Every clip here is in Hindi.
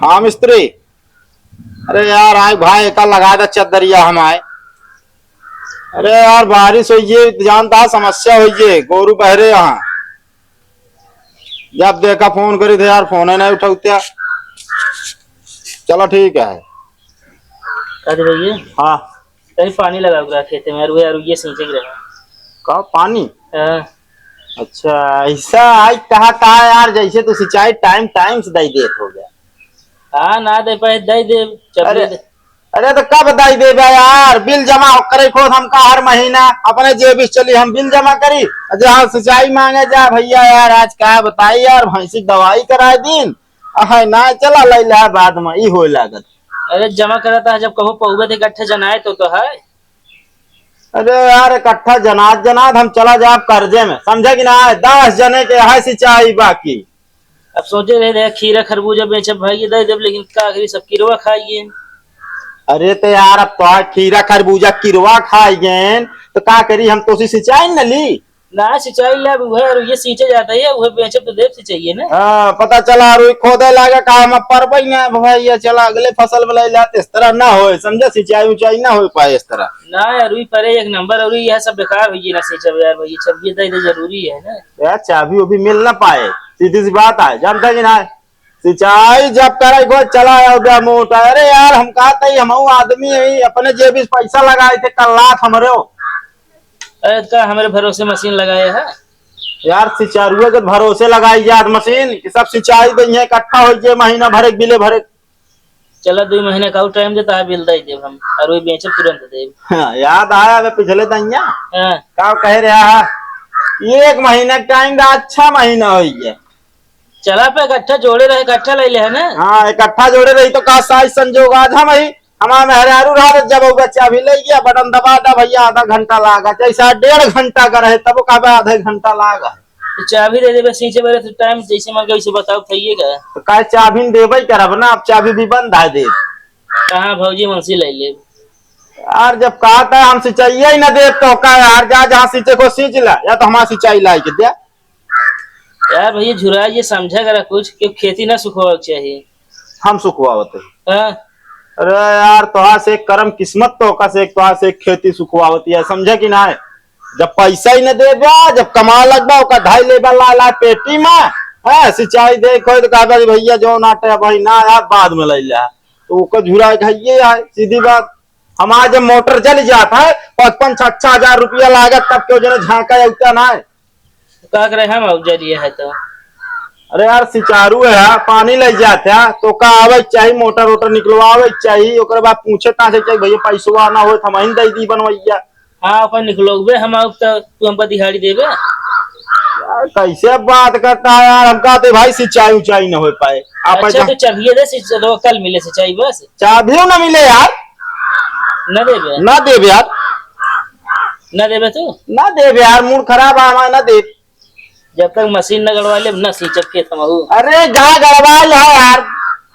हाँ मिस्त्री। अरे यार आए भाई कल लगा था चदरिया हम आए। अरे यार बारिश हुई जानता समस्या हुई गोरू बहरे यहाँ। जब देखा फोन करी थे यार फोन नहीं उठाते। चलो ठीक है। अरे भैया हाँ कहीं पानी लगा हुआ खेते में यार ये सींचे ही रहा। कहा पानी। हाँ। अच्छा ऐसा आज कहा यार जैसे तो सिंचाई टाइम टाइम से दई देत हो गया। हाँ ना दे पाए दे दे अरे दे। अरे तो कब दई देगा यार बिल जमा करे खुद हमका हर महीना अपने जेब चली हम बिल जमा करी। जहाँ सिंचाई मांगे जा भैया यार आज क्या बताई यार भैंसी दवाई कराए दिन ना चला ला बाद में ई हो लागत। अरे जमा करा था जब कहो पौवे थे इकट्ठे जनाए तो है। अरे यार इकट्ठा जनात जनात हम चला जाब कर्जे में समझे कि ना 10 जने के है सिंचाई बाकी। अब सोचे रहे खीरा खरबूजा बेचे भाई दे दे लेकिन का करी सब किरवा खाइए। अरे तो यार अब तो खीरा खरबूजा किरवा खाएंगे तो का करी हम तो सिंचाई न ली ना सिंचाई लाभ और ये सींचे जाता है वह बेचे तो देव से चाहिए ना। हाँ पता चला रुई खोदे लागे का हम पर भैया चला अगले फसल में इस तरह ना हो समझे सिंचाई उचाई ना हो पाए इस तरह ना यार रुई परे एक नंबर और यह सब बेकार हुई ना सींचे यार भाई सब ये दे जरूरी है ना यार चाबी भी मिल ना पाए सीधी सी बात है जानता कि ना सिंचाई जब करे को चला गया मोटा। अरे यार हम कहा हम आदमी अपने जेब पैसा लगाए थे कल लाख हमारे। अरे का हमारे भरोसे मशीन लगाए है यार सिंचाई के भरोसे लगाई जात मशीन कि सब सिंचाई दे इकट्ठा हो जाए महीना भरे बिले भरे। चलो 2 महीने का टाइम देता है बिल दे देव हम और वही बेचे तुरंत देव। हाँ, याद आया वे पिछले दैया का कह रहा है 1 महीना टाइम दा अच्छा महीना हो गया। चला पे इकट्ठा जोड़े रहे इकट्ठा ले ले है ना। हाँ इकट्ठा जोड़े रही तो का साइज संजोग आज हम ही हमारा मेहरारू रहा जब वो बच्चा भी ले गया बटन दबा दा भैया आधा घंटा लागा जैसा 1.5 घंटा का रहे तब कहा आधा घंटा लागा। तो चाबी दे दे सींचे मेरे तो टाइम जैसे मन कैसे बताओ खाइएगा तो का चाबी देवे करब ना अब चाबी भी बंद है दे कहाँ भौजी मनसी ले ले यार जब कहा था हम सिंचाई ही ना दे तो का यार जा जहाँ सींचे को सींच ला या तो हमारा सिंचाई लाई के दे। यार भैया झुरा ये समझा करा कुछ कि खेती ना सुखवा चाहिए हम सुखवावत है। अरे यार तोहा से कर्म किस्मत तो का से तोहा से खेती सुखवावती है समझे कि ना जब पैसा ही न दे जब कमा लगवा का ढाई लेबा ला पेटी में है सिंचाई देखो तो कहा भैया जो नाटे भाई ना यार बाद में ले लिया तो उसका झुरा खाइए यार सीधी बात। हमारा जब मोटर चल जाता है 55-60 हजार रुपया लागत तब क्यों जो झांका उतना ना है का करे हम औजारी है तो। अरे यार सिंचारू है पानी ले जाते हैं तो का आवे चाहिए मोटर वोटर निकलवावे चाहिए ओकर बाद पूछे तासे चाहिए भैया पैसा ना हो तो हम दे दी बनवैया। हाँ अपन निकलोगे हम तो तू हमको दिहाड़ी देवे यार कैसे बात करता है यार हम कहते भाई सिंचाई उचाई ना हो पाए आप अच्छा तो चाहिए दे तो कल मिले सिंचाई बस चाबियों ना मिले यार न देवे ना देवे यार न देवे तू ना देवे यार मूड खराब है हमारा ना दे जब तक मशीन न गड़वा ले न सींचब के थमाऊ। अरे गा गड़वा यार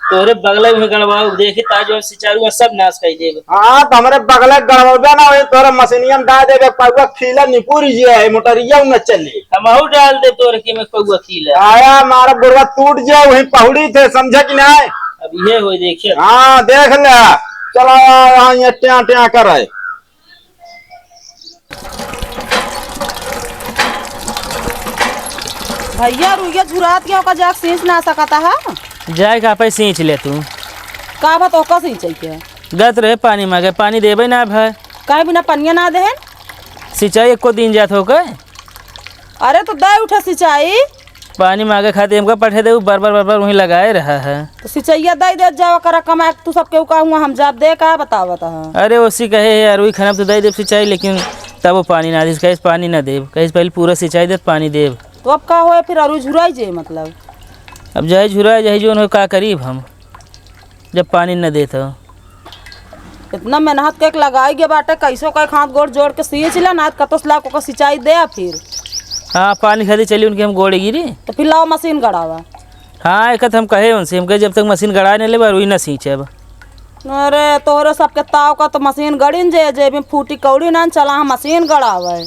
तोरे बगले में गड़वाऊ देखी ताजो सिंचाई सब नाश कर देगा। हाँ तो हमारे बगले गड़वा ना हो तोरा मशीनिया में डाल देवे पौवा खीला निपुर जी है मोटरिया न चले हमहू डाल दे तोरे के में पौवा खीला आया हमारा बुढ़वा टूट जाए वही पहुड़ी थे समझे कि नहीं। अब ये हो देखिए हाँ देख ले चलो यहाँ ट्या ट्या कर रहे भैया रुइया झुरात के ओका जाक सींच ना सकता है जाए का पे सींच ले तू का बात ओका सींच के गत रहे पानी मांगे पानी देबे ना भाई काहे बिना पनिया ना दे सिंचाई एको दिन जात हो गए। अरे तो दे उठा सिंचाई पानी मांगे खातिर हमको पठे दे बार बार वहीं लगाए रहा है तो सिंचाइया दे दे जाओ करा कमा तू सबके का हुआ हम जाब दे का बतावत है। अरे उसी कहे यार वही खराब तो दे दे सिंचाई लेकिन तब वो पानी ना दे कहीं पानी ना दे कहीं पहले पूरा सिंचाई दे पानी देव तो अब का हो फिर अरु झुराई जे मतलब अब जाए झुरा जाए जो का करीब हम जब पानी न दे तो इतना मेहनत के लगाई गे बाटे कैसो कई हाथ गोड़ जोड़ के सींच ले ना कतोस लाख को सिंचाई दे फिर हाँ पानी खाती चली उनके हम गोड़े गिरी तो फिर लाओ मशीन गड़ावा। हाँ एक हम कहे उनसे हम कहे जब तक मशीन गड़ा नहीं ले वही ना सींचे अब। अरे तोहरे सबके ताव का तो मशीन गड़िन जे में फूटी कौड़ी ना चला हम मशीन गड़ावे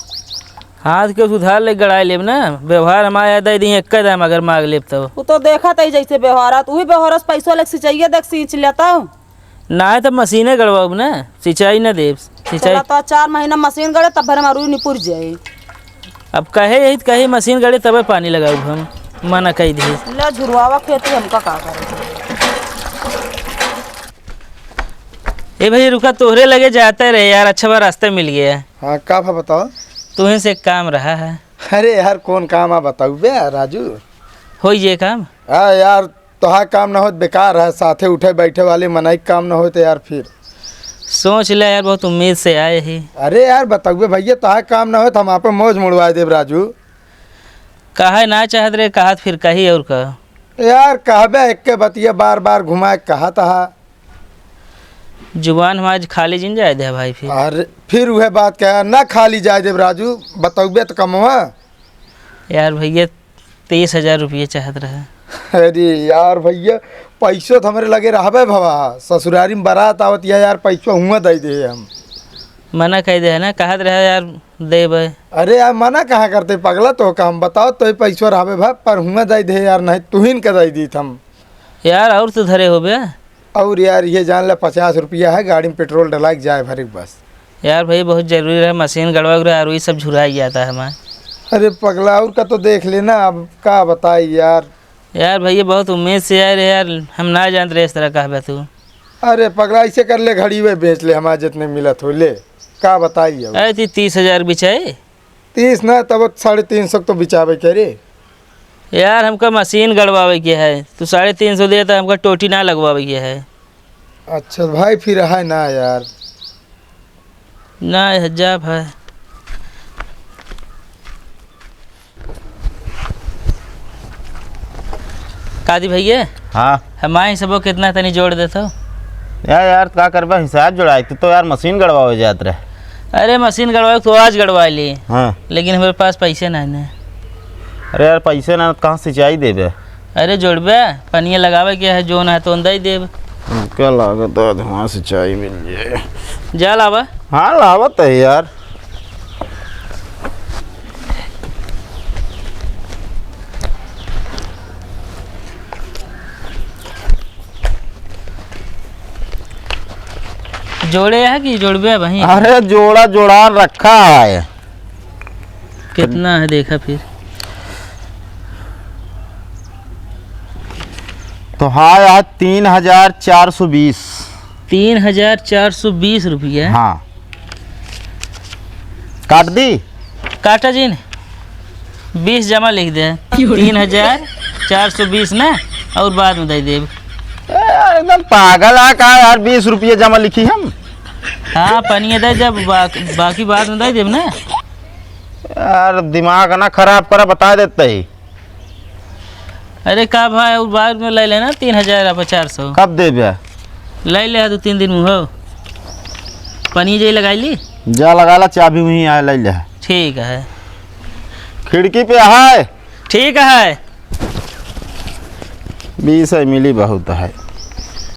हाथ के सुधार ले गड़ाई लेब ना, व्यवहार हमारे दे दी एक दाम अगर मांग लेब तब। वो तो देखा तई जैसे व्यवहार तू ही व्यवहार पैसा लग सिंचाइए देख सींच लेता हूँ। ना है तब मशीने गड़वाब ना, सिंचाई ना देब सिंचाई। चला तो 4 महीना मशीन गड़े तब भर हमारू निपुर जाए। अब कहे यही कहे मशीन गड़े तब पानी लगाऊ हम, मना कही दी। ले झुरवावा खेती हमका का करे। ए भाई रुका, तोहरे लगे जाते रहे यार, अच्छा बा रास्ता मिल गया। हाँ का भा बताओ। तुहे से एक काम रहा है। अरे यार कौन काम आ बताऊ बे राजू। हो ये काम। हाँ यार तोहार काम ना हो बेकार है, साथे उठे बैठे वाले मनाई काम ना हो तो यार फिर सोच ले यार, बहुत उम्मीद से आए ही। अरे यार बताऊ बे भैया तोहार काम ना हो तो हम आप मौज मुड़वा देव राजू। कहा ना चाहत रे, कहत फिर कही और कह। यार कहबे एक के बतिया बार बार घुमाए कहा तहा। जुबान हमारी खाली जिन जाए दे भाई फिर। अरे फिर वह बात क्या ना खाली जाए देव राजू, बताऊ बे तो कमवा। यार भैया 30,000 रुपये चाहत रहे। अरे यार भैया पैसो तो हमारे लगे रहबे भवा, ससुरारी में बारात आवत यार पैसो हुआ दे दे हम। मना कह दे है ना, कहत रहे यार देबे। अरे यार मना कहाँ करते पगला तो काम बताओ तो पैसो रहबे भा पर हुआ दे दे यार, नहीं तुहिन के दे दी हम। यार और तो धरे हो बे। और यार ये जान ले 50 रुपया है, गाड़ी में पेट्रोल डला के जाए भरे बस। यार भाई बहुत जरूरी है, मशीन गड़वा गया और ये सब झुराई जाता है हमारे। अरे पगला और का तो देख लेना, अब का बताई यार। यार भैया बहुत उम्मीद से आए रहे यार, हम ना जानते रहे इस तरह कहबे तू। अरे पगला ऐसे कर ले, घड़ी वे बेच ले, हमारे जितने मिलत हो ले का बताई अब। अरे 30,000 बिछाए। 30 ना तब 350 तो बिचावे के रे। यार हमका मशीन गड़वावे के है, तू 350 दे तो हमका टोटी ना लगवावे के है। अच्छा भाई फिर है ना यार। ना हजाब है। कादी भैया हाँ हमारे सबको कितना तनी जोड़ देता। यार क्या करबा, हिसाब जोड़ाई तो यार मशीन गड़वावे जात रहे। अरे मशीन गड़वाए तो आज गड़वा ली, हाँ लेकिन हमारे पास पैसे नहीं है। अरे यार पैसे ना कहाँ सिंचाई देबे। अरे जोड़बे पनिया लगावे के है, जो ना है तो अंदर ही देब। क्या लागत है वहाँ सिंचाई मिल जाए। जा लावा। हाँ लावत है यार। जोड़े है कि जोड़बे भाई? अरे जोड़ा जोड़ा रखा है। कितना है देखा फिर? तो हाँ यार 3,420। 3,420 रुपया। हाँ काट दी। काटा जी ने 20 जमा लिख दे। 3,420 ना, और बाद में दे देब। यार एकदम पागल है का यार, 20 रुपये जमा लिखी हम। हाँ पनिया दे जब बाकी बाद में दे देब ना। यार दिमाग ना खराब करा, बता देते ही। अरे का भाई और बाद में ले लेना 3,400। कब देबे? ले ले 2-3 दिन में हो। पनिया जी लगाई ली। जा लगा ला, चाबी वहीं आए ले ले। ठीक है। खिड़की पे है। ठीक है। 20 मिली बहुत है।